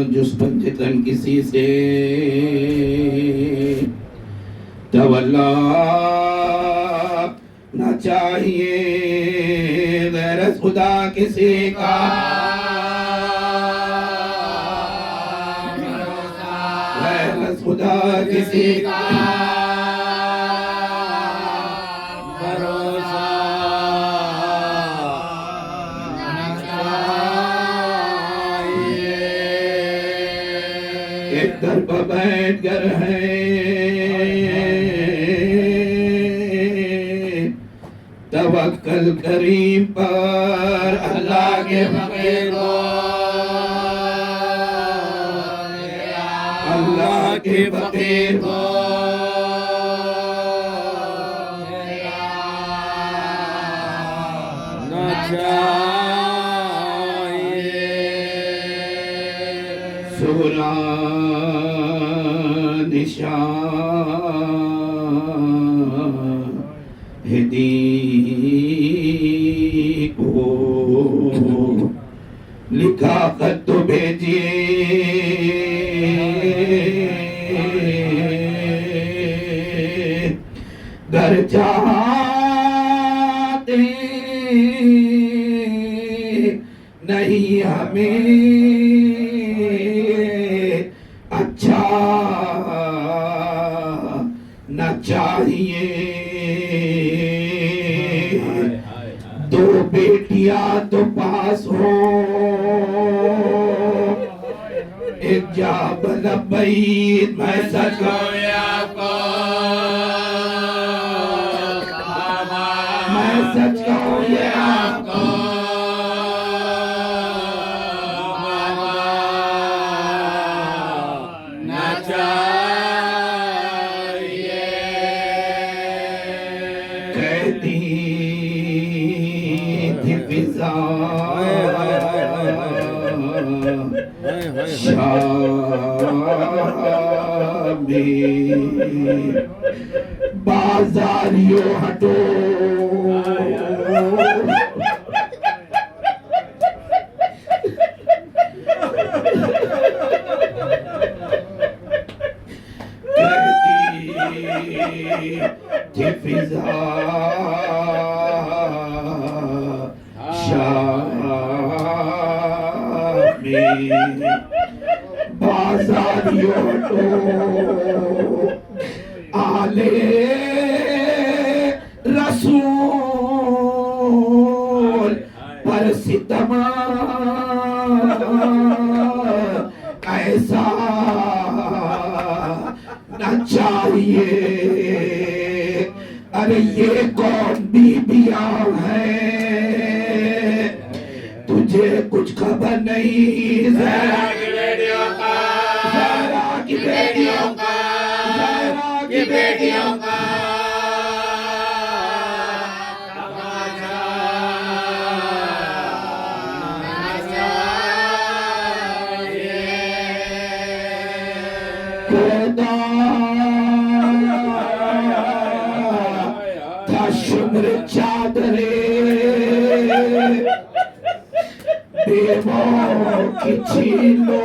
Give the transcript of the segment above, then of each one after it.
جس پنجتن کسی سے تولا نہ چاہیے غیر خدا کسی کا غیر خدا کسی کا در پہ بیٹھ کر ہے توکل کریم پر اللہ کے فقیر کو اللہ کے فقیر کو نہ چاہیے سورہ شاہدی کو لکھا خط تو بھیجیے گھر جاتے نہیں ہمیں اچھا نہ چاہیے دو بیٹیاں تو پاس ہو ایک جاب لبید میں سچ کہوں آپ کو میں سچ کہوں آپ کو نہ چاہیے کہتی تھی فضا شامی بازاریوں ہٹو تھی فضا شامی بازاریوں ہٹو آلے رسول پر ستم ایسا نہ چاہیے ارے یہ کون بیبیاں ہے تجھے کچھ خبر نہیں زہرا کی بیٹیوں کا زہرا کی بیٹیوں کا زہرا کی بیٹیوں کا شمر چادرے بیووں کی چھینو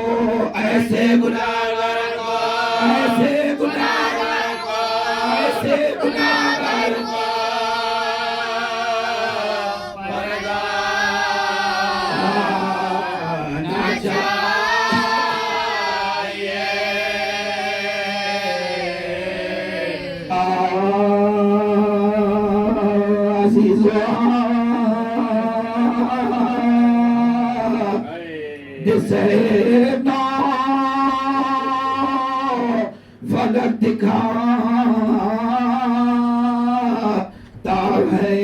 ایسے گناہگار کو ایسے گناہگار کو ایسے گناہگار کو پردہ نہ چاہیے جسے فلک دکھاتا ہے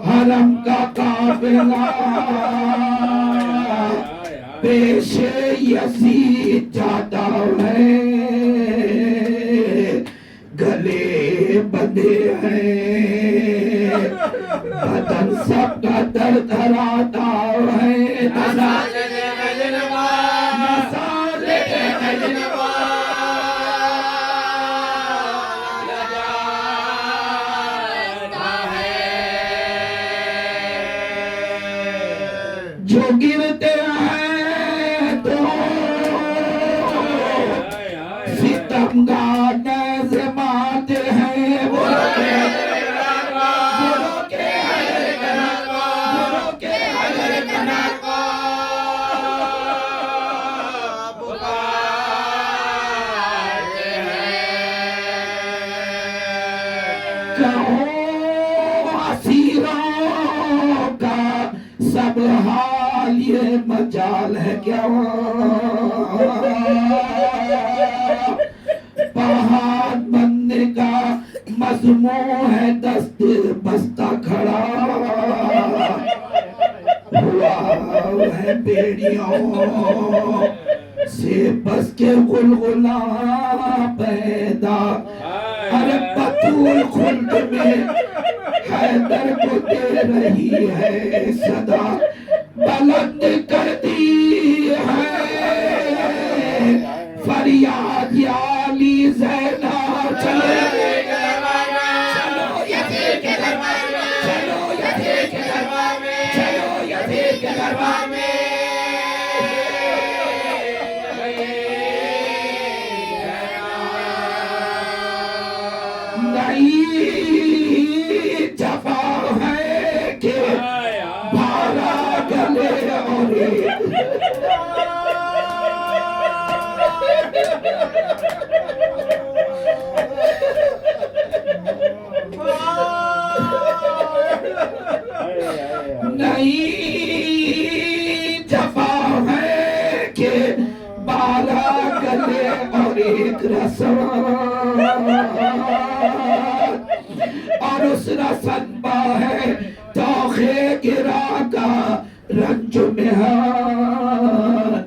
حرم کا قافلہ پیش یزید جاتا ہے گلے بندے ہیں بدن سب کا در دھراتا ہے گنگا نیز ماتے ہیں بولو کے اسیروں کا سب حال یہ مجال ہے کیا پہاڑ بننے کا مضمون ہے دست بستہ کھڑا ہوا ہے بیڑیوں سے بس کے غلغلہ پیدا ارے بطول خلد میں حیدر کو دے رہی ہے صدا بلند کرتی ہے فریاد یا علی زینب چلو یزید کے دربار میں چلو یزید کے دربار میں چلو یزید کے دربار میں جفا ہے کہ بھارا گلے اور نہیں جفا ہے کہ بارہ گلے اور ایک رسم اور اس رسنبا ہے توخے گرا کا رنج مہار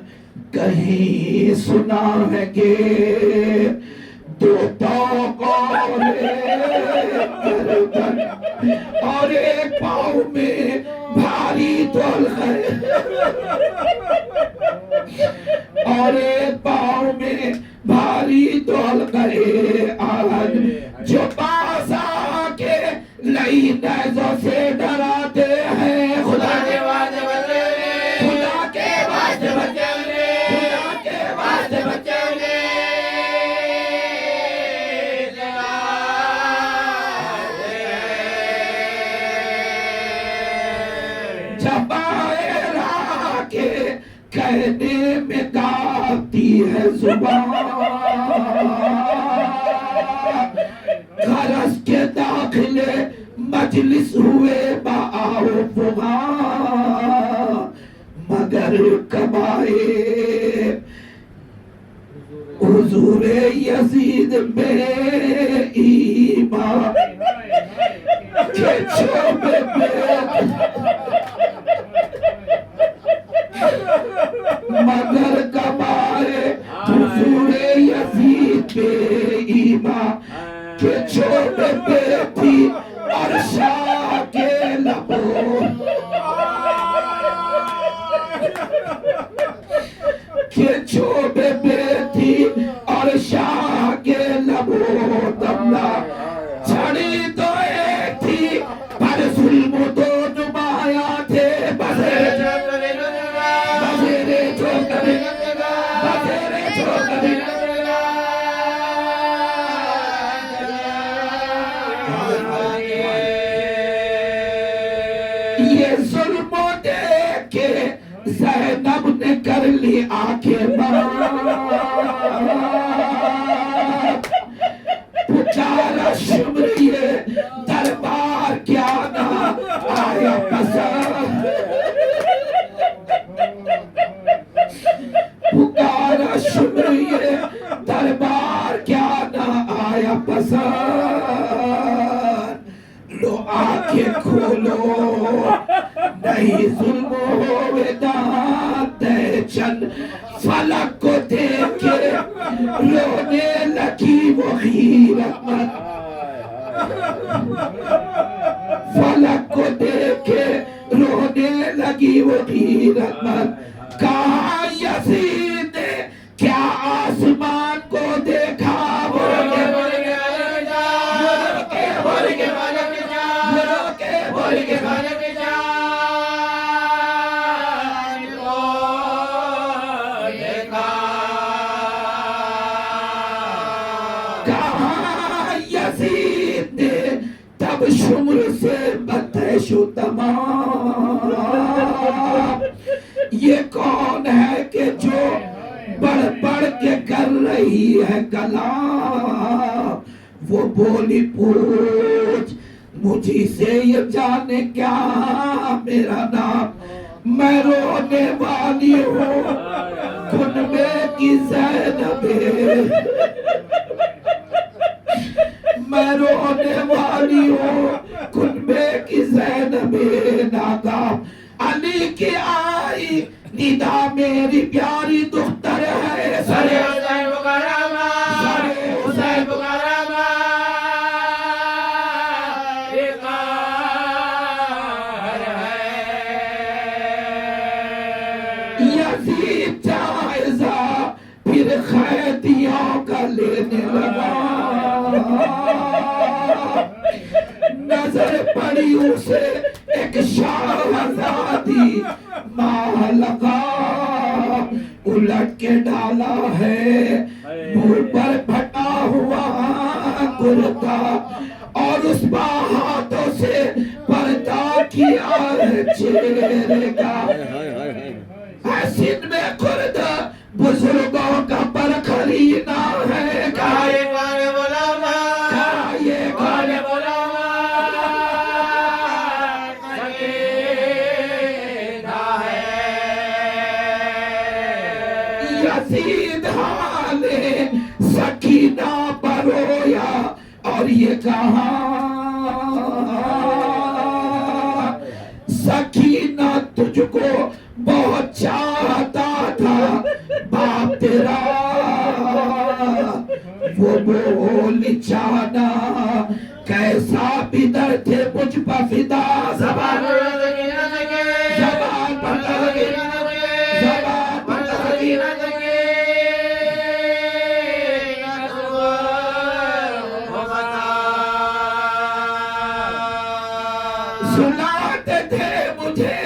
کہیں سنا ہے کہ دو توق اور ایک گردن اور ایک پاؤں میں بھاری دولت ہے اور ایک پاؤں میں بھاری دولت ہے آج جو باز آ کے لئی نیزوں سے ڈراتے ہیں خدا کے واسطے بچے خدا کے واسطے بچے خدا کے واسطے بچے جبائرہ کے کہنے میں کاپتی ہے زبان غرض کے داخلے مجلس ہوئے باآ و فغاں مگر کبائے حضور یزید میں ایمان کے چھوڑے مگر کبائے حضور یزید میں ایمان کہ چھوڑ پہ تھی عرشا کے لبوں کہ چھوڑ پہ تھی عرشا کے لبوں دملا چھڑی تو ایک تھی پر ظلم تو نمایاں تھے بزیر جو کرے یہ ظلم دیکھ کے زینب نے کر لی آنکھیں بند پچارا شمری دربار کیا نہ آیا پسند پکارا شمری دربار کیا نہ آیا پسند لو آنکھیں کھولو نہیں ظلم ہوئے دانتے چند فلک کو دیکھ کے رونے لگی وہ غیرت مند فلک کو دیکھ کے رونے لگی وہ غیرت مند کہا یزید نے کیا آسمان کو دیکھا بول کے کہا یزید نے تب شمر سے بتش و تمام، یہ کون ہے کہ جو بڑھ بڑھ کے کر رہی ہے کلام؟ وہ بولی پوچھ مجھے سے یہ جانے کیا میرا نام، میں رونے والی ہوں کنبے کی زینب، میں رونے والی ہوں کنبے کی زینب، ناگاہ علی کی آئی ندا میری پیاری دختر ہے، سر حسین کرامہ، سر حسین کرامہ، یزید جائزہ پھر قیدیوں کا لینے لگا، نظر پڑی اسے ایک شاہزادی ماہ لگا، الٹ کے ڈالا ہے منہ پر پھٹا ہوا کرتا، اور اس ہاتھوں سے پردہ کیا ہے چہرے کا، حسین میں خرد بزرگوں کا پرکھرینا ہے، کائے کائے بولاما، کائے کائے بولاما، سکینہ ہے یزید حالے سکینہ پر رویا، اور یہ کہا سکینہ تجھ کو بہت چاہتا تھا باپ تیرا، وہ بولی جانا کیسا بدر تھے مجھ پر فدا، زبان زبان پتہ لگے، زبان پتہ لگے، سناتے تھے مجھے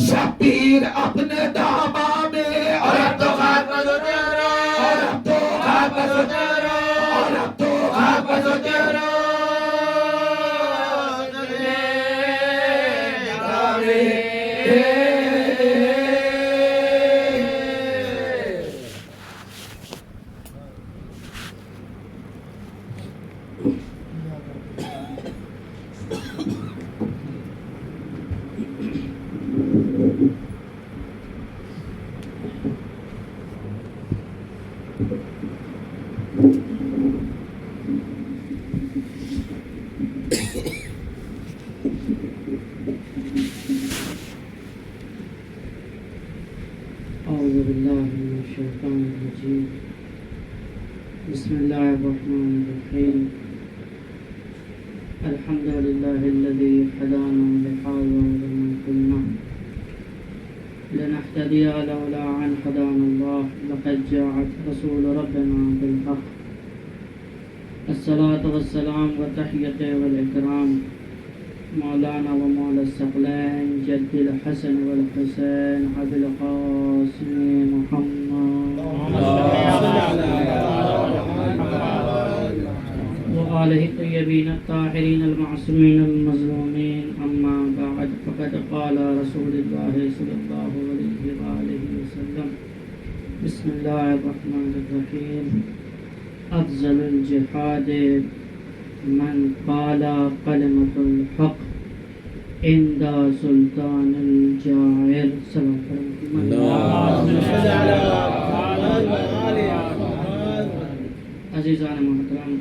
شبیر اپنے داما میں، اور اب تو خاک پر سوتے رو، اور اب تو خاک پر سوتے رو، اور اب تو خاک پر سوتے رو، أعوذ بالله من الشيطان الرجيم، بسم الله الرحمن الرحيم، الحمد لله الذي هدانا لهذا وما كنا لنهتدي لولا أن هدانا الله، لقد جاءت رسول ربنا بالحق، الصلاة والسلام والتحية والإكرام مولانا ومولا الثقلين جد الحسن والحسين أبي القاسم محمد وآله الطيبين الطاهرين المعصومين المظلومين، أما بعد، فقد قال رسول الله صلى الله عليه وآله وسلم، بسم الله الرحمن الرحيم، أفضل الجهاد من قال كلمة الحق عند سلطان الجائر، صلى عزیزان محترم،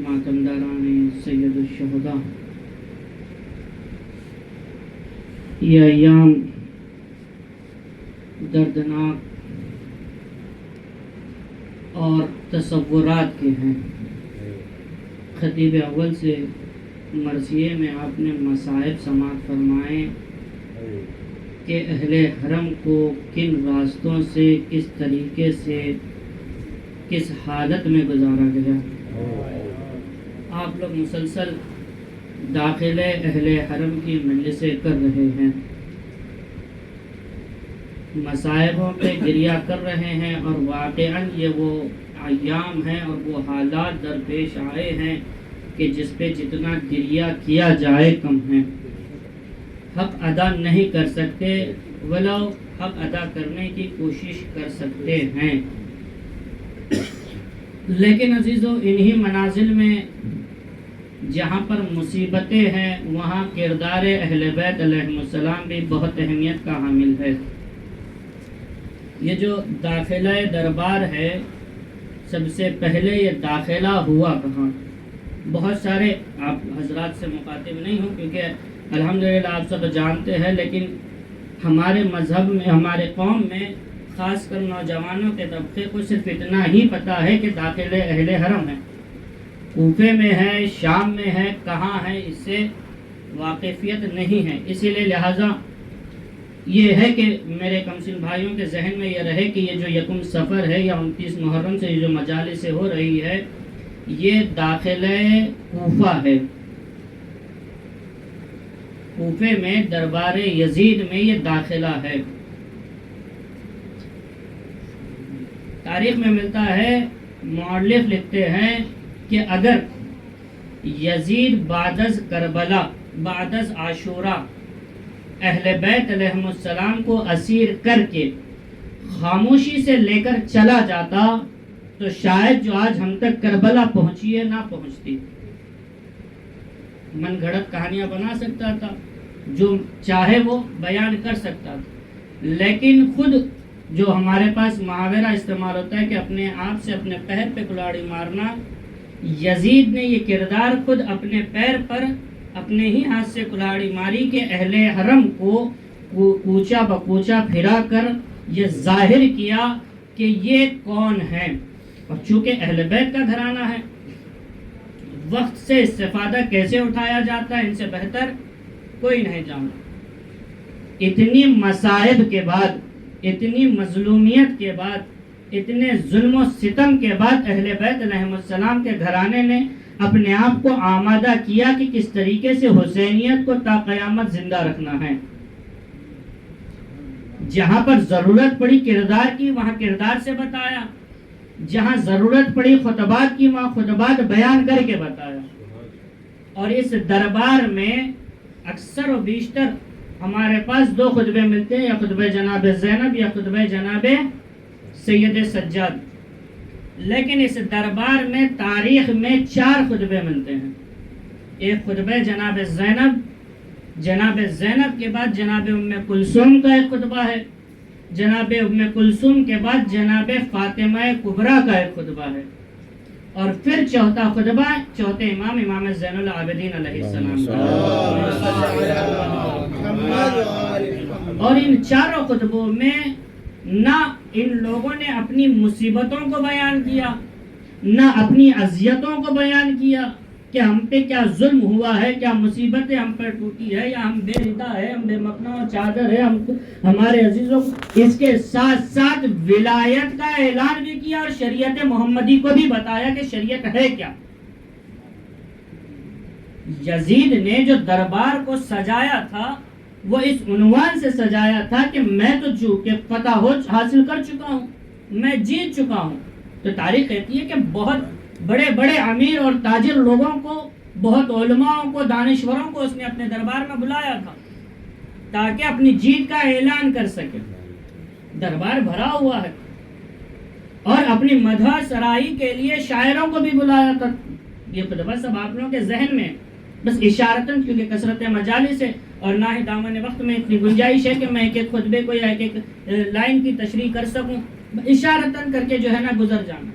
ماتمداران سید الشہداء، یہ ایام دردناک اور تصورات کے ہیں۔ خطیب اول سے مرثیے میں آپ نے مصائب سماعت فرمائے کہ اہل حرم کو کن راستوں سے، کس طریقے سے، کس حالت میں گزارا گیا۔ آپ لوگ مسلسل داخل اہل حرم کی مجلسیں کر رہے ہیں، مصائبوں پہ گریہ کر رہے ہیں، اور واقعاً یہ وہ ایام ہیں اور وہ حالات درپیش آئے ہیں کہ جس پہ جتنا گریہ کیا جائے کم ہے. حق ادا نہیں کر سکتے ولو حق ادا کرنے کی کوشش کر سکتے ہیں. لیکن عزیزو انہی منازل میں جہاں پر مصیبتیں ہیں وہاں کردار اہل بیت علیہ السلام بھی بہت اہمیت کا حامل ہے. یہ جو داخلہ دربار ہے، سب سے پہلے یہ داخلہ ہوا کہاں؟ بہت سارے آپ حضرات سے مخاطب نہیں ہوں کیونکہ الحمدللہ آپ سب جانتے ہیں، لیکن ہمارے مذہب میں، ہمارے قوم میں خاص کر نوجوانوں کے طبقے کو صرف اتنا ہی پتہ ہے کہ داخل اہل حرم ہے، کوفے میں ہے، شام میں ہے، کہاں ہے، اس سے واقفیت نہیں ہے. اسی لیے لہٰذا یہ ہے کہ میرے کمسن بھائیوں کے ذہن میں یہ رہے کہ یہ جو یکم صفر ہے یا 29 محرم سے یہ جو مجالس سے ہو رہی ہے یہ داخلہ کوفہ ہے. کوفے میں دربار یزید میں یہ داخلہ ہے. تاریخ میں ملتا ہے، مؤرخ لکھتے ہیں کہ اگر یزید بعد از کربلا، بعد از عاشورہ اہل بیت علیہ السلام کو اسیر کر کے خاموشی سے لے کر چلا جاتا تو شاید جو آج ہم تک کربلا پہنچی ہے نہ پہنچتی. من گھڑت کہانیاں بنا سکتا تھا، جو چاہے وہ بیان کر سکتا تھا، لیکن خود جو ہمارے پاس محاورہ استعمال ہوتا ہے کہ اپنے آپ سے اپنے پیر پہ کلاڑی مارنا، یزید نے یہ کردار خود اپنے پیر پر اپنے ہی ہاتھ سے کلاڑی ماری کہ اہل حرم کو کوچا بکوچا پھرا کر یہ ظاہر کیا کہ یہ کون ہے. اور چونکہ اہل بیت کا گھرانہ ہے، وقت سے استفادہ کیسے اٹھایا جاتا ہے ان سے بہتر کوئی نہیں جانتا. اتنی مصائب کے بعد، اتنی مظلومیت کے بعد، اتنے ظلم و ستم کے بعد اہل بیت علیہ السلام کے گھرانے نے اپنے آپ کو آمادہ کیا کہ کس طریقے سے حسینیت کو تا قیامت زندہ رکھنا ہے. جہاں پر ضرورت پڑی کردار کی وہاں کردار سے بتایا، جہاں ضرورت پڑی خطبات کی وہاں خطبات بیان کر کے بتایا. اور اس دربار میں اکثر و بیشتر ہمارے پاس 2 خطبے ملتے ہیں، یا خطبہ جناب زینب یا خطبہ جناب سید سجاد. لیکن اس دربار میں تاریخ میں 4 خطبے ملتے ہیں. ایک خطبہ جناب زینب، جناب زینب کے بعد جناب ام کلثوم کا ایک خطبہ ہے، جناب ام کلثوم کے بعد جناب فاطمہ کبریٰ کا ایک خطبہ ہے، اور پھر چوتھا خطبہ چوتھے امام، امام زین العابدین علیہ السلام کا. اور ان 4 خطبوں میں نہ ان لوگوں نے اپنی مصیبتوں کو بیان کیا، نہ اپنی اذیتوں کو بیان کیا کہ ہم پہ کیا ظلم ہوا ہے، کیا مصیبتیں ہم پر ٹوٹی ہے، یا ہم بے ردا ہے، ہم بے مکنا و چادر ہے، ہمارے عزیزوں. اس کے ساتھ ساتھ ولایت کا اعلان بھی کیا اور شریعت محمدی کو بھی بتایا کہ شریعت ہے کیا. یزید نے جو دربار کو سجایا تھا وہ اس عنوان سے سجایا تھا کہ میں تو چونکہ فتح حاصل کر چکا ہوں، میں جیت چکا ہوں. تو تاریخ کہتی ہے کہ بہت بڑے بڑے امیر اور تاجر لوگوں کو، بہت علماء کو، دانشوروں کو اس نے اپنے دربار میں بلایا تھا تاکہ اپنی جیت کا اعلان کر سکے. دربار بھرا ہوا ہے. اور اپنی مدح سرائی کے لیے شاعروں کو بھی بلایا تھا. یہ خطبہ سب آپ لوگوں کے ذہن میں بس اشارتاً، کیونکہ کثرت مجالس ہے اور نہ ہی دامن وقت میں اتنی گنجائش ہے کہ میں ایک ایک خطبے کو یا ایک ایک لائن کی تشریح کر سکوں. اشارتاً کر کے جو ہے نا گزر جانا.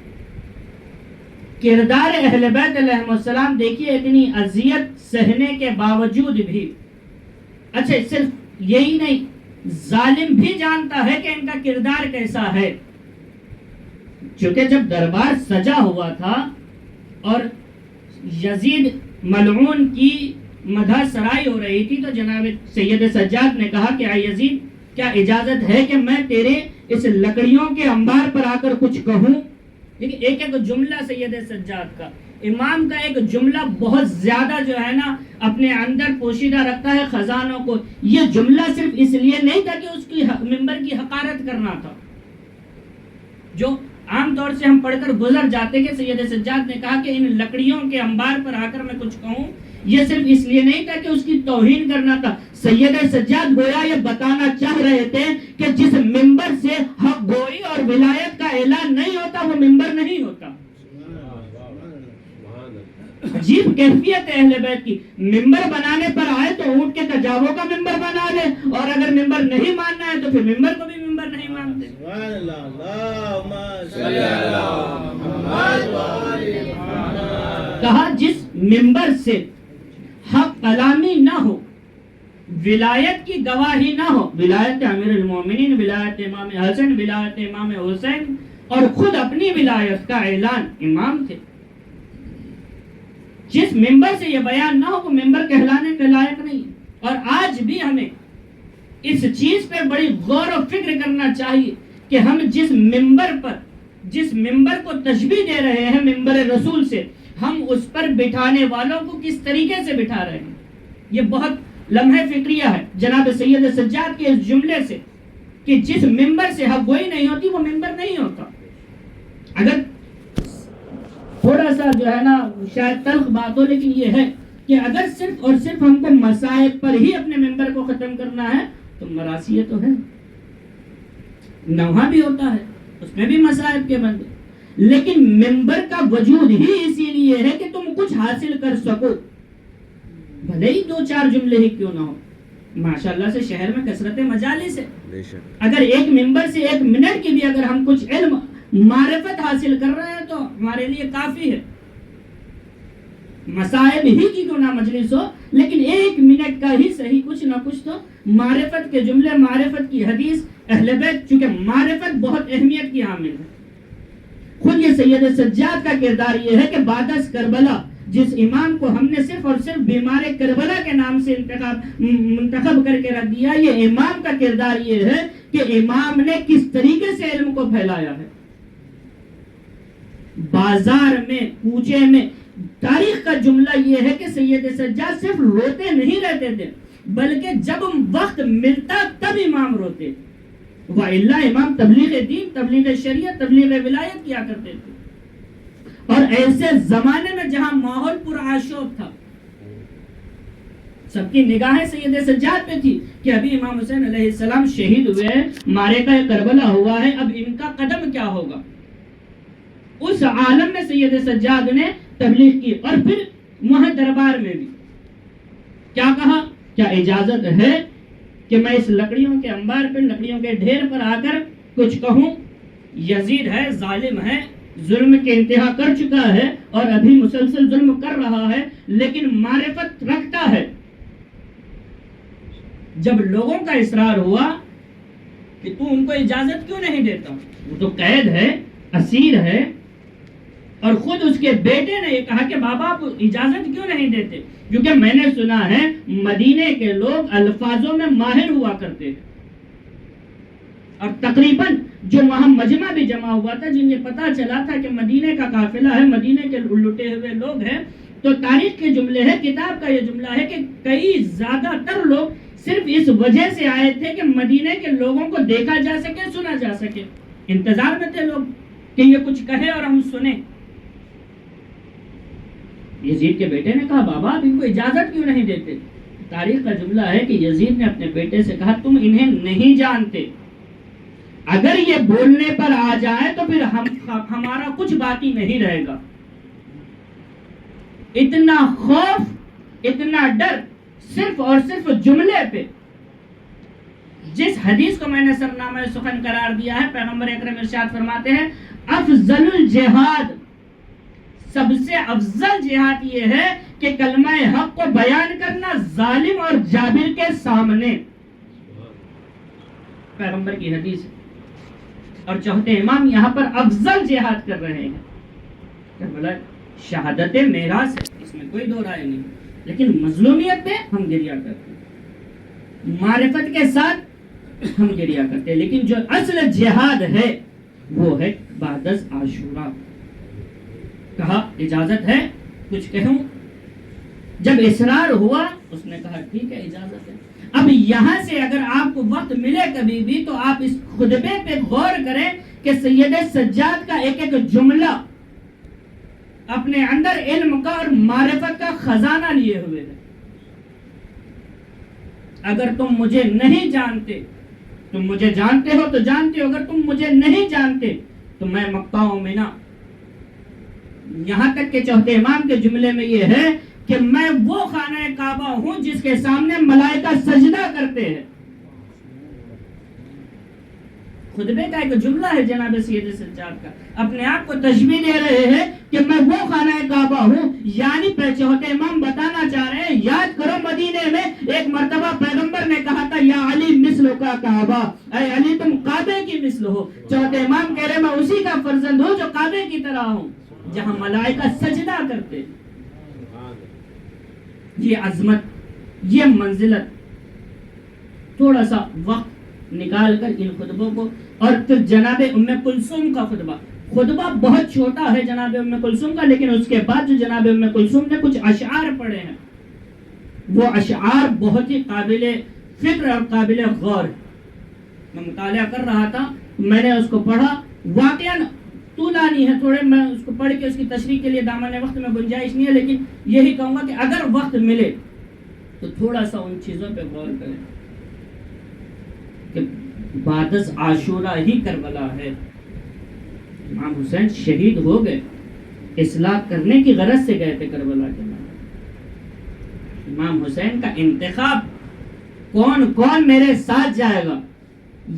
کردار اہل بیت علیہ السلام دیکھیے، اتنی اذیت سہنے کے باوجود بھی، اچھا صرف یہی نہیں، ظالم بھی جانتا ہے کہ ان کا کردار کیسا ہے. چونکہ جب دربار سجا ہوا تھا اور یزید ملعون کی مدح سرائی ہو رہی تھی تو جناب سید سجاد نے کہا کہ اے یزید، کیا اجازت ہے کہ میں تیرے اس لکڑیوں کے انبار پر آ کر کچھ کہوں؟ لیکن ایک ایک جملہ سید سجاد کا، امام کا ایک جملہ بہت زیادہ جو ہے نا اپنے اندر پوشیدہ رکھتا ہے خزانوں کو. یہ جملہ صرف اس لیے نہیں تھا کہ اس کی ممبر کی حقارت کرنا تھا. جو عام طور سے ہم پڑھ کر گزر جاتے کہ سید سجاد نے کہا کہ ان لکڑیوں کے انبار پر آ کر میں کچھ کہوں، یہ صرف اس لیے نہیں تھا کہ اس کی توہین کرنا تھا. سید سجاد گویا یہ بتانا چاہ رہے تھے کہ جس ممبر سے حق گوئی اور ولایت کا اعلان نہیں ہوتا وہ ممبر نہیں ہوتا. عجیب کیفیت ہے اہل بیت کی. ممبر بنانے پر آئے تو اونٹ کے کجاووں کا ممبر بنا لے، اور اگر ممبر نہیں ماننا ہے تو پھر ممبر کو بھی ممبر نہیں مانتے. کہا جس ممبر سے حق کلامی نہ ہو، ولایت کی گواہی نہ ہو، ولایت امیر المومنین، ولایت امام حسن، ولایت امام حسین، اور خود اپنی ولایت کا اعلان امام تھے، جس ممبر سے یہ بیان نہ ہو وہ ممبر کہلانے کے لائق نہیں. اور آج بھی ہمیں اس چیز پہ بڑی غور و فکر کرنا چاہیے کہ ہم جس ممبر کو تشبیہ دے رہے ہیں ممبر رسول سے، ہم اس پر بٹھانے والوں کو کس طریقے سے بٹھا رہے ہیں. یہ بہت لمحہ فکریہ ہے جناب سید سجاد کے اس جملے سے کہ جس ممبر سے حق گوئی نہیں ہوتی وہ ممبر نہیں ہوتا. اگر تھوڑا سا جو ہے نا شاید تلخ بات ہو، لیکن یہ ہے کہ اگر صرف اور صرف ہم کو مسائب پر ہی اپنے ممبر کو ختم کرنا ہے تو مراسیہ تو ہے، نوحہ بھی ہوتا ہے، اس میں بھی مسائب کے بندے، لیکن ممبر کا وجود ہی اسی لیے ہے کہ تم کچھ حاصل کر سکو، بھلے ہی 2-4 جملے ہی کیوں نہ ہو. ماشاءاللہ سے شہر میں کثرت مجالس ہے، اگر ایک ممبر سے 1 منٹ کی بھی اگر ہم کچھ علم معرفت حاصل کر رہے ہیں تو ہمارے لیے کافی ہے. مسائب ہی کی کیوں نہ مجلس ہو، لیکن 1 منٹ کا ہی صحیح کچھ نہ کچھ تو معرفت کے جملے، معرفت کی حدیث. اہل بیت چونکہ معرفت بہت اہمیت کی حامل ہے. خود یہ سید سجاد کا کردار یہ ہے کہ بعد از کربلا جس امام کو ہم نے صرف اور صرف بیمار کربلا کے نام سے منتخب کر کے رکھ دیا، یہ امام کا کردار یہ ہے کہ امام نے کس طریقے سے علم کو پھیلایا ہے. بازار میں، کوچے میں، تاریخ کا جملہ یہ ہے کہ سید سجاد صرف روتے نہیں رہتے تھے بلکہ جب وقت ملتا تب امام روتے، وَإِلَّا امام تبلیغ دین، تبلیغ شریعت، تبلیغ ولایت کیا کرتے تھے. اور ایسے زمانے میں جہاں ماحول پرآشوب تھا، سب کی نگاہیں سید سجاد پہ تھی کہ ابھی امام حسین علیہ السلام شہید ہوئے، معرکہ کربلا ہوا ہے، اب ان کا قدم کیا ہوگا. اس عالم میں سید سجاد نے تبلیغ کی، اور پھر وہاں دربار میں بھی کیا کہا، کیا اجازت ہے کہ میں اس لکڑیوں کے انبار پر، لکڑیوں کے ڈھیر پر آ کر کچھ کہوں. یزید ہے، ظالم ہے، ظلم کے انتہا کر چکا ہے اور ابھی مسلسل ظلم کر رہا ہے، لیکن معرفت رکھتا ہے. جب لوگوں کا اصرار ہوا کہ تو ان کو اجازت کیوں نہیں دیتا، وہ تو قید ہے، اسیر ہے، اور خود اس کے بیٹے نے یہ کہا کہ بابا آپ اجازت کیوں نہیں دیتے، کیونکہ میں نے سنا ہے مدینے کے لوگ الفاظوں میں ماہر ہوا کرتے ہیں. اور تقریباً جو وہاں مجمع بھی جمع ہوا تھا، جن یہ پتا چلا تھا کہ مدینے کا قافلہ ہے، مدینے کے لٹے ہوئے لوگ ہیں، تو تاریخ کے جملے ہے، کتاب کا یہ جملہ ہے کہ کئی زیادہ تر لوگ صرف اس وجہ سے آئے تھے کہ مدینے کے لوگوں کو دیکھا جا سکے، سنا جا سکے. انتظار میں تھے لوگ کہ یہ کچھ کہے اور ہم سنیں. یزید کے بیٹے نے کہا بابا آپ ان کو اجازت کیوں نہیں دیتے. تاریخ کا جملہ ہے کہ یزید نے اپنے بیٹے سے کہا تم انہیں نہیں جانتے، اگر یہ بولنے پر آ جائے تو پھر ہمارا کچھ باقی نہیں رہے گا. اتنا خوف، اتنا ڈر صرف اور صرف جملے پہ. جس حدیث کو میں نے سرنامہ سخن قرار دیا ہے، پیغمبر اکرم ارشاد فرماتے ہیں افضل الجہاد، سب سے افضل جہاد یہ ہے کہ کلمہ حق کو بیان کرنا ظالم اور جابر کے سامنے. پیغمبر کی حدیث. اور چوتھے امام یہاں پر افضل جہاد کر رہے ہیں. کربلا شہادت میراث ہے، اس میں کوئی دو رائے نہیں، لیکن مظلومیت پہ ہم گریہ کرتے ہیں، معرفت کے ساتھ ہم گریہ کرتے ہیں. لیکن جو اصل جہاد ہے وہ ہے بعد از عاشورہ. کہا اجازت ہے کچھ کہوں. جب اصرار ہوا اس نے کہا ٹھیک ہے اجازت ہے. اب یہاں سے اگر آپ کو وقت ملے کبھی بھی تو آپ اس خطبے پہ غور کریں کہ سید سجاد کا ایک ایک جملہ اپنے اندر علم کا اور معرفت کا خزانہ لیے ہوئے ہے. اگر تم مجھے نہیں جانتے، تم مجھے جانتے ہو تو جانتے ہو، اگر تم مجھے نہیں جانتے تو میں مکہ و مینا، یہاں تک کہ چوتھے امام کے جملے میں یہ ہے کہ میں وہ خانہ کعبہ ہوں جس کے سامنے ملائکہ سجدہ کرتے ہیں. خطبے کا ایک جملہ ہے جناب سید سجاد کا، اپنے آپ کو تشبیہ دے رہے ہیں کہ میں وہ خانہ کعبہ ہوں. یعنی چوتھے امام بتانا چاہ رہے ہیں، یاد کرو مدینے میں ایک مرتبہ پیغمبر نے کہا تھا یا علی مثل کا کعبہ، اے علی تم کعبے کی مثل ہو. چوتھے امام کہہ رہے میں اسی کا فرزند ہوں جو کعبے کی طرح ہوں جہاں ملائکہ سجدہ کرتے ہیں. یہ عظمت، یہ منزلت، تھوڑا سا وقت نکال کر ان خطبوں کو، اور پھر جناب ام کلثوم کا خطبہ بہت چھوٹا ہے جناب ام کلثوم کا، لیکن اس کے بعد جو جناب ام کلثوم نے کچھ اشعار پڑھے ہیں وہ اشعار بہت ہی قابل فکر اور قابل غور. میں مطالعہ کر رہا تھا، میں نے اس کو پڑھا، واقعاً طولانی ہے تھوڑے، میں اس کو پڑھ کے اس کی تشریح کے لیے دامن وقت میں گنجائش نہیں ہے، لیکن یہی کہوں گا کہ اگر وقت ملے تو تھوڑا سا ان چیزوں پہ غور کریں کہ بعدز عاشورہ ہی کربلا ہے. امام حسین شہید ہو گئے، اصلاح کرنے کی غرض سے گئے تھے کربلا کے نام. امام حسین کا انتخاب کون کون میرے ساتھ جائے گا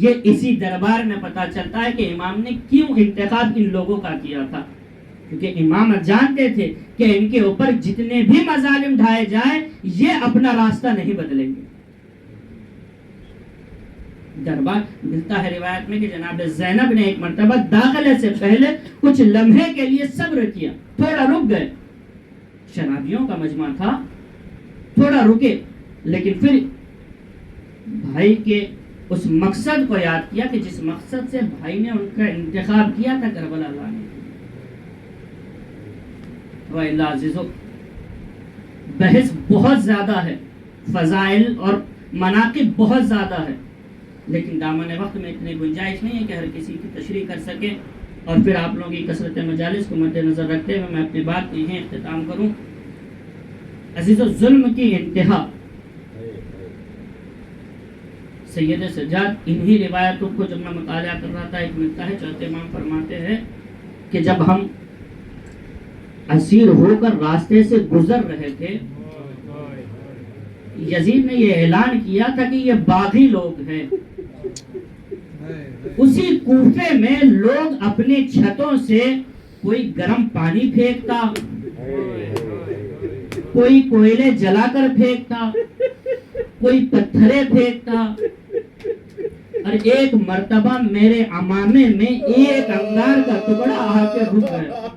یہ اسی دربار میں پتا چلتا ہے کہ امام نے کیوں انتخاب ان لوگوں کا کیا تھا. کیونکہ امام جانتے تھے کہ ان کے اوپر جتنے بھی مظالم ڈھائے جائیں یہ اپنا راستہ نہیں بدلیں گے. دربار ملتا ہے روایت میں کہ جناب زینب نے ایک مرتبہ داخلے سے پہلے کچھ لمحے کے لیے صبر کیا، تھوڑا رک گئے، شرابیوں کا مجمع تھا، تھوڑا رکے، لیکن پھر بھائی کے اس مقصد کو یاد کیا کہ جس مقصد سے بھائی نے ان کا انتخاب کیا تھا کربلا لانے. وَإِلَّا عزیزو، بحث بہت زیادہ ہے، فضائل اور مناقب بہت زیادہ ہے، لیکن دامن وقت میں اتنی گنجائش نہیں ہے کہ ہر کسی کی تشریح کر سکے. اور پھر آپ لوگوں کی کثرت مجالس کو مد نظر رکھتے ہوئے میں اپنی بات کو یہیں اختتام کروں. عزیزو، ظلم کی انتہا، سید سجاد انہی روایتوں کو جب میں مطالعہ کر رہا تھا ایک ملتا ہے، چوتھے امام فرماتے ہیں کہ جب ہم اسیر ہو کر راستے سے گزر رہے تھے، یزید نے یہ اعلان کیا تھا کہ یہ باغی لوگ ہیں. اسی کوفے میں لوگ اپنی چھتوں سے کوئی گرم پانی پھینکتا، کوئی کوئلے جلا کر پھینکتا، کوئی پتھرے پھینکتا، اور ایک مرتبہ میرے عمامے میں ایک انگار کا ٹکڑا آ کے رک گیا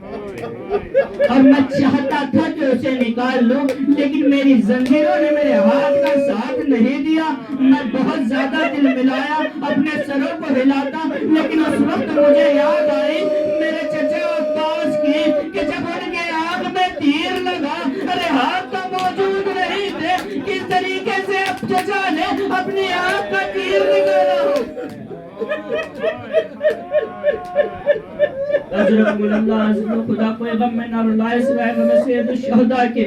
اور میں چاہتا تھا کہ اسے نکال لوں، لیکن میری زنجیروں نے میرے ہاتھ کا ساتھ نہیں دیا. میں بہت زیادہ دل ملایا، اپنے سروں کو ہلاتا، لیکن اس وقت مجھے یاد آئی میرے چچا عباس کی کہ جب ان کے آنکھ میں تیر لگا، ارے ہاتھ تو موجود نہیں تھے، کس طریقے سے اب چچا نے اپنی آنکھ کا تیر نکالا. اجرکم اللہ، عزیزو، خدا کو غم میں نہ رلائے سوائے غم سید الشہداء کے.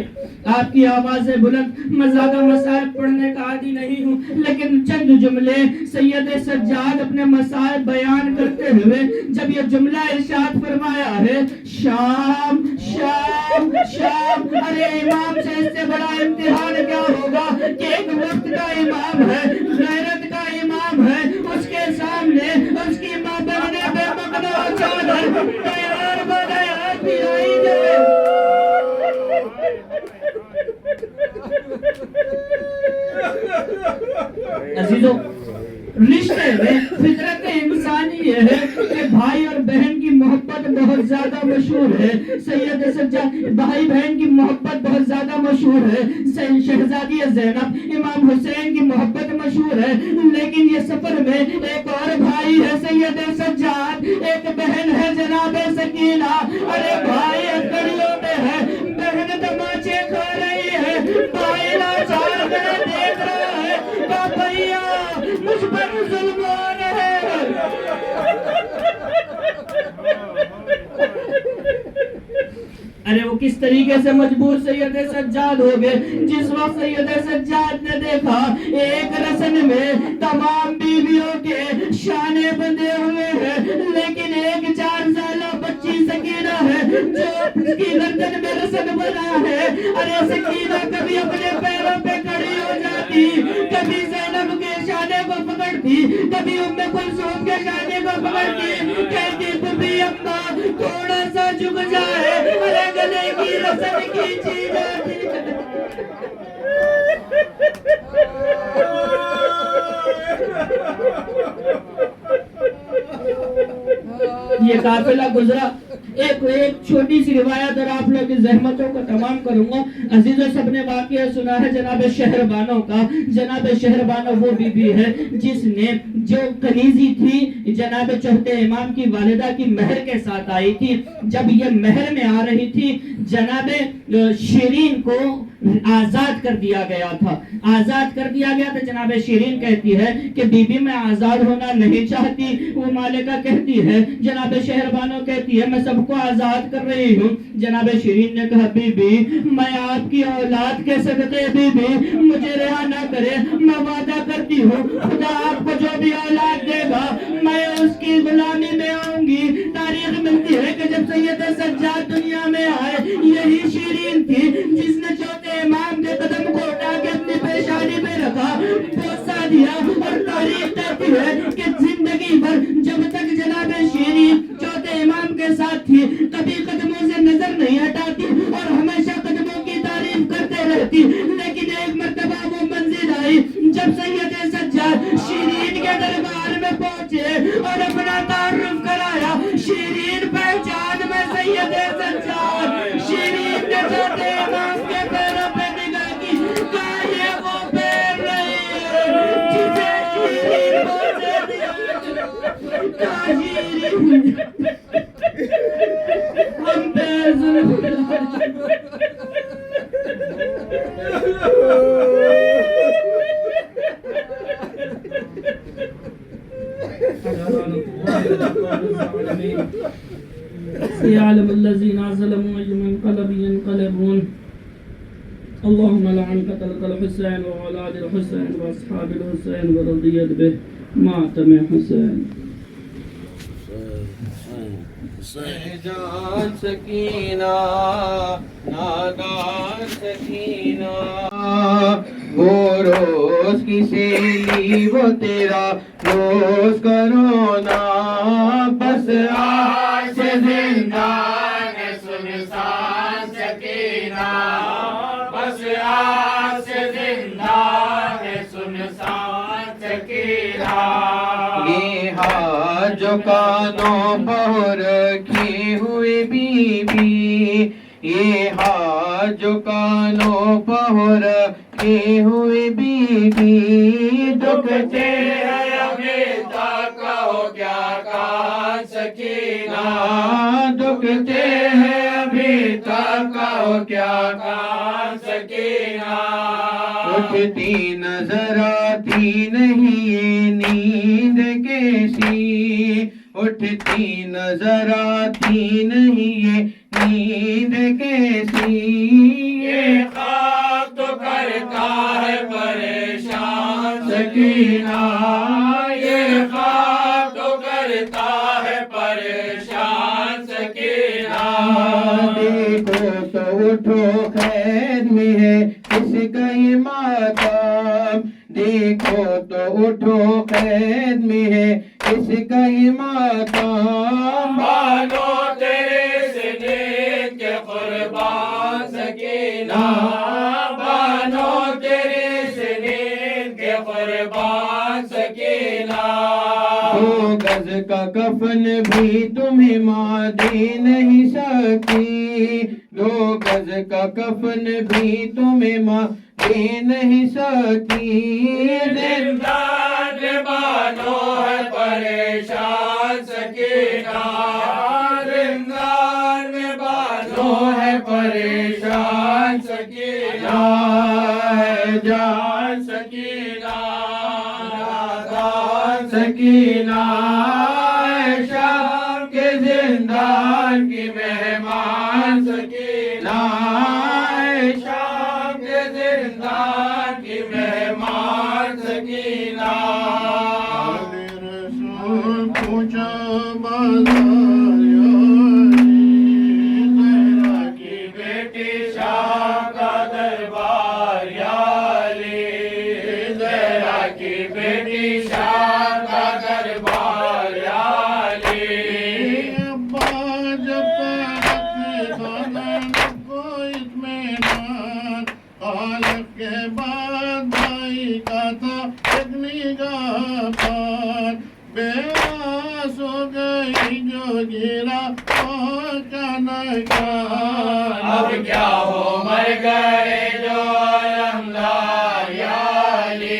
آپ کی آواز بلند، میں زیادہ مصائب پڑھنے کا عادی نہیں ہوں، لیکن چند جملے سید سجاد اپنے مصائب بیان کرتے ہوئے جب یہ جملہ ارشاد فرمایا ہے شام شام شام، ارے امام سے اس سے بڑا امتحان کیا ہوگا کہ ایک وقت کا امام ہے، غیرت کا امام ہے، اس کے سامنے اس کی ماں بہنے بے مقدر چادر تیار بغیر پھرائی جائے. عزیزو، رشتے میں فطرت انسانی یہ ہے کہ بھائی اور بہن کی محبت بہت زیادہ مشہور ہے. سید سجاد، بھائی بہن کی محبت بہت زیادہ مشہور ہے. شہزادی زینب، امام حسین کی محبت مشہور ہے، لیکن یہ سفر میں ایک اور بھائی ہے سید سجاد، ایک بہن ہے جناب سکینہ. ارے بھائی کڑیوں میں ہے، بہن تماچے کھا رہی ہے، بھائی لاچار میں دیکھ رہا ہے کہ بھیا مجھ پر ظلم ہو رہے ہیں. ارے وہ کس طریقے سے مجبور سید سجاد ہو گئے. جس وقت سید سجاد نے دیکھا ایک رسن میں تمام بیویوں کے شانے بندے ہوئے ہیں, لیکن ایک 4 سالہ بچی سکینہ ہے جو اس کی گردن میں رسن بنا ہے. ارے سکینہ کبھی اپنے پیروں پہ کھڑی ہو جاتی, کبھی زینب کے شانے کو پکڑتی, کبھی ام کلثوم کے شانے کو پکڑتی, کہتی بی اماں تھوڑا سا جھک جائے, ارے گلے کی رسن کھینچی جاتی. یہ قافلہ گزرا. ایک چھوٹی سی روایت اور آپ لوگ کی زحمتوں کو تمام کروں گا. عزیزوں سب نے واقعہ سنا ہے جناب شہربانو کا. جناب شہربانو وہ بی بی ہے جس نے جو کنیزی تھی جناب چوتھے امام کی والدہ کی مہر کے ساتھ آئی تھی. جب یہ مہر میں آ رہی تھی جناب شیرین کو آزاد کر دیا گیا تھا. آزاد کر دیا گیا تھا. جناب شیرین کہتی ہے کہ بی بی میں آزاد ہونا نہیں چاہتی. وہ مالکہ کہتی ہے, جناب شہربانو کہتی ہے میں سب کو آزاد کر رہی ہوں. جناب شیرین نے کہا بی بی میں آپ کی اولاد کے صدقے بی بی مجھے رہا نہ کرے, میں وعدہ کرتی ہوں خدا آپ کو جو بھی اولاد دے گا میں اس کی غلامی میں آؤں گی. تاریخ ملتی ہے کہ جب سید سجاد دنیا میں آئے یہی شیرین تھی جس نے چوتھے امام کے قدم کو اٹھا کے اپنی پیشانی میں رکھا, بوسہ دیا. اور تاریخ کہتی ہے کہ زندگی بھر جب تک جناب شیرین چوتھے امام کے ساتھ تھی کبھی قدموں سے نظر نہیں ہٹاتی اور ہمیشہ قدموں کی تعریف کرتے رہتی. لیکن ایک مرتبہ وہ منزل آئی جب سید سجاد شیرین کے دربار میں پہنچے اور اپنا تعارف کرایا. شیرین پہچان میں سید سجاد. شیرین نے چوتھے امام کے پیروں پہ نگاہ کی, کہا یہ وہ پیر رہی ہے جسے شیرین بوسے دیا. کہا شیرین ہم پیر ظلم يعلم الذين ظلموا أي منقلب ينقلبون. اللهم لعن قتلة الحسين وأولاد الحسين وأصحاب الحسين ورضيت به ماتم حسين. جان سکینہ نادان سکینہ, وہ روز کسے لی وہ تیرا روز کرونا. بس آج سے زندان سنسان سکینہ, بس آج سے زندان سنسان سکینہ. یہ ہاتھ جو کانوں پر رکھی ہوئی بی بی, یہ ہاتھ جو کانوں پر رکھی ہوئی بی بی, دکھتے ہیں ابھی تک ہو کیا کان سکینہ, دکھتے ہیں ابھی تک ہو کیا کان سکینہ. اٹھتی نظر آتی نہیں یہ نیند کیسی, اٹھتی نظر آتی نہیں یہ نیند کیسی. یہ خواب تو کرتا ہے پریشان سکینہ, یہ خواب تو کرتا ہے پریشان سکینہ. دیکھو تو اٹھو خیر میں ہے اس کا یہ ماتم, دیکھو تو اٹھو قید میں ہے اس کا یہ ماتم. بانو تیرے سنین کے قربان سکینہ, بانو تیرے سنین کے قربان سکینہ. 2 گز کا کفن بھی تمہیں ماں دے نہیں سکتی, 2 گز کا کفن بھی تمہیں ماں دے نہیں سکتی. زندان میں بانو ہے پریشان سکینہ, زندان میں بانو ہے پریشان سکینہ. جان سکینہ نادان سکینہ, شام کے زندان کی مہمان سکینہ. سکینہ شام کے زندان کی مہمان سکینہ رسول پوچھا بازار زہرا کی بیٹی شام کا دربار یا علی زہرا کی بیٹی شام کا دربار یا علی ابا جب تک کو اطمینان خالق کے بعد بھائی کا تھا ایک نگاہ پار بے آس ہو گئی جو گرا اور کا نگاہ اب کیا ہو مر گئے جو علمدار یا علی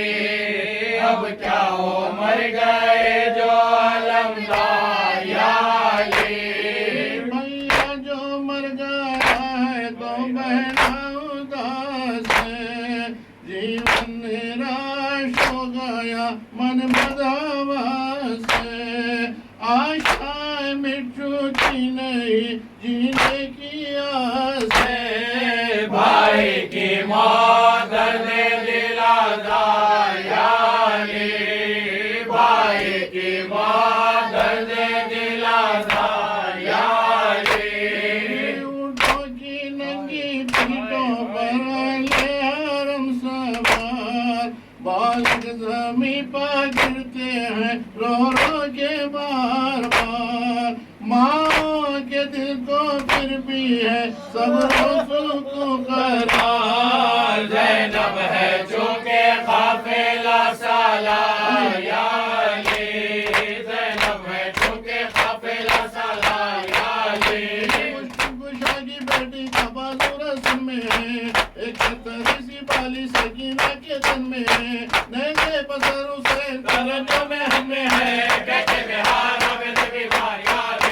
اب کیا ہو مر گئے جو علمدار یا علی بھیا جو مر گیا ہے تو بہنا اداس ہے جیون نراش ہو گیا من بدحواس ہے آشائیں مٹ چکی نہیں جینے کی آس ہے بھائی کی موت درد دل آزار یا علی بھائی کی موت درد دل آزار یا علی اونٹوں کی ننگی پیٹوں پر لے حرم سوار بالغ زمین پا گرتے ہیں رو رو کے بار بار ماں کے دل کو پھر بھی ہے صبر و سکون قرار زینب ہے چونکہ قافلہ سالار یا علی زینب ہے چونکہ قافلہ سالار یا علی گشا کی بیٹی کا بازو رسم میں ہے ایک چھتری سی بالی سکینہ کے تن میں ہے نینگے پسر حسین کرنوں میں ہمیں ہے بیٹے بہار میں بیمار یا